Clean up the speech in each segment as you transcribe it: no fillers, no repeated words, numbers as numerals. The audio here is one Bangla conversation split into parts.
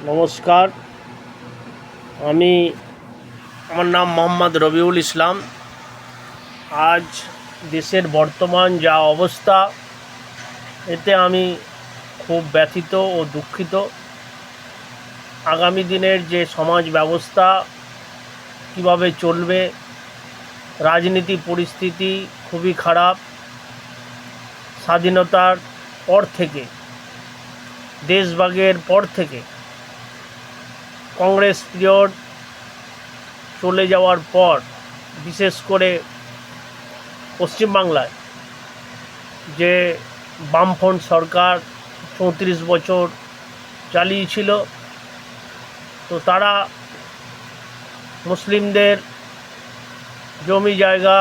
নমস্কার। আমি আমার নাম মোহাম্মদ রবিউল ইসলাম। আজ দেশের বর্তমান যা অবস্থা, এতে আমি খুব ব্যথিত ও দুঃখিত। আগামী দিনের যে সমাজ ব্যবস্থা কীভাবে চলবে, রাজনীতি পরিস্থিতি খুবই খারাপ। স্বাধীনতার পর থেকে, দেশভাগের পর থেকে, কংগ্রেস পিরিয়ড চলে যাওয়ার পর, বিশেষ করে পশ্চিমবাংলায় যে বামফ্রন্ট সরকার 34 বছর চালিয়েছিল, তো তারা মুসলিমদের জমি জায়গা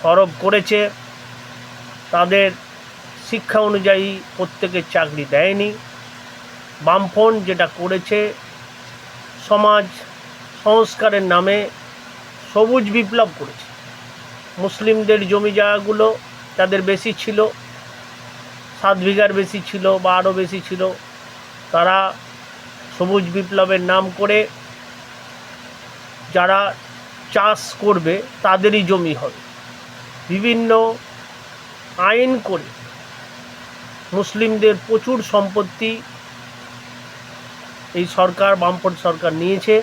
হরপ করেছে। তাদের শিক্ষা অনুযায়ী প্রত্যেকের চাকরি দেয়নি। বামফ্রন্ট যেটা করেছে, সমাজ সংস্কারের নামে সবুজ বিপ্লব করেছে। মুসলিমদের জমি জায়গাগুলো যাদের বেশি ছিল, 7 বিঘার বেশি ছিল বা আরও বেশি ছিল, তারা সবুজ বিপ্লবের নাম করে যারা চাষ করবে তাদেরই জমি হবে। বিভিন্ন আইন করে মুসলিমদের প্রচুর সম্পত্তি এই সরকার, বামফ্রন্ট সরকার নিয়েছে।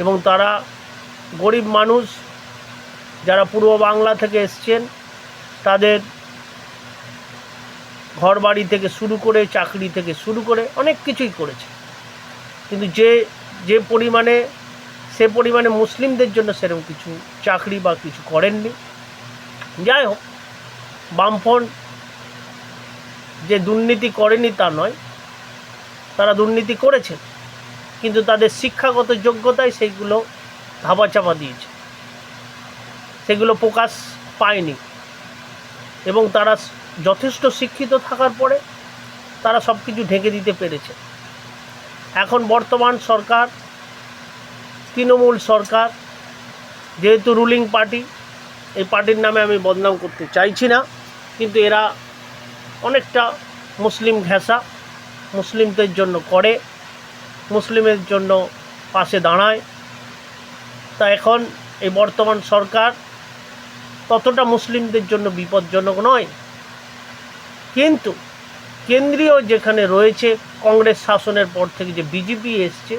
এবং তারা গরিব মানুষ যারা পূর্ব বাংলা থেকে এসছেন, তাদের ঘরবাড়ি থেকে শুরু করে, চাকরি থেকে শুরু করে অনেক কিছুই করেছে। কিন্তু যে পরিমাণে, সে পরিমাণে মুসলিমদের জন্য সেরকম কিছু চাকরি বা কিছু করেননি। যাই হোক, বামফ্রন্ট যে দুর্নীতি করেনি তা নয়, তারা দুর্নীতি করেছেন, কিন্তু তাদের শিক্ষাগত যোগ্যতায় সেইগুলো ধাপাচাপা দিয়েছে, সেগুলো প্রকাশ পায়নি। এবং তারা যথেষ্ট শিক্ষিত থাকার পরে তারা সব কিছু ঢেকে দিতে পেরেছে। এখন বর্তমান সরকার তৃণমূল সরকার, যেহেতু রুলিং পার্টি, এই পার্টির নামে আমি বদনাম করতে চাইছি না, কিন্তু এরা অনেকটা মুসলিম ঘেঁষা, মুসলিমদের জন্য করে, মুসলিমের জন্য পাশে দাঁড়ায়। তা এখন এই বর্তমান সরকার ততটা মুসলিমদের জন্য বিপজ্জনক নয়। কিন্তু কেন্দ্রীয় যেখানে রয়েছে, কংগ্রেস শাসনের পর থেকে যে বিজেপি এসছে,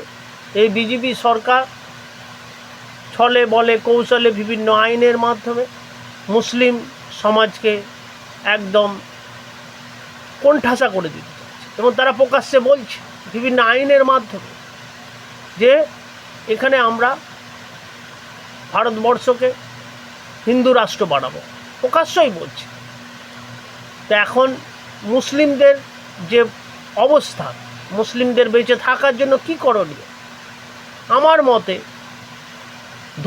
এই বিজেপি সরকার ছলে বলে কৌশলে বিভিন্ন আইনের মাধ্যমে মুসলিম সমাজকে একদম কোণঠাসা করে দিতে চাচ্ছে। এবং তারা প্রকাশ্যে বলছে বিভিন্ন আইনের মাধ্যমে যে এখানে আমরা ভারতবর্ষকে হিন্দু রাষ্ট্র বানাবো, প্রকাশ্যই বলছে। তো এখন মুসলিমদের যে অবস্থা, মুসলিমদের বেঁচে থাকার জন্য কি করণীয়? আমার মতে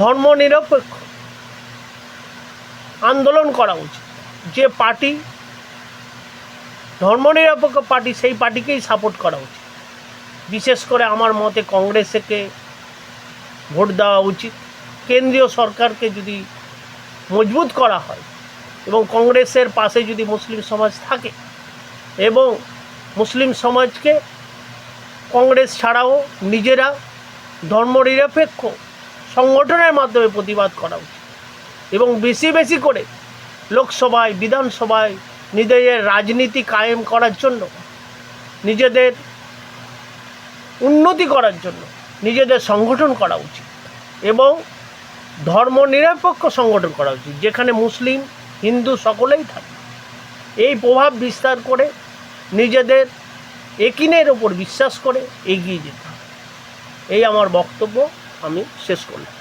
ধর্মনিরপেক্ষ আন্দোলন করা উচিত। যে পার্টি ধর্মনিরপেক্ষ পার্টি, সেই পার্টিকেই সাপোর্ট করা উচিত। বিশেষ করে আমার মতে কংগ্রেসকে ভোট দেওয়া উচিত। কেন্দ্রীয় সরকারকে যদি মজবুত করা হয় এবং কংগ্রেসের পাশে যদি মুসলিম সমাজ থাকে, এবং মুসলিম সমাজকে কংগ্রেস ছাড়াও নিজেরা ধর্মনিরপেক্ষ সংগঠনের মাধ্যমে প্রতিবাদ করা উচিত। এবং বেশি বেশি করে লোকসভায়, বিধানসভায় নিজেদের রাজনীতি কায়েম করার জন্য, নিজেদের উন্নতি করার জন্য নিজেদের সংগঠন করা উচিত এবং ধর্মনিরপেক্ষ সংগঠন করা উচিত, যেখানে মুসলিম, হিন্দু সকলেই থাকে। এই প্রভাব বিস্তার করে নিজেদের একিনের ওপর বিশ্বাস করে এগিয়ে যেতে হবে। এই আমার বক্তব্য, আমি শেষ করলাম।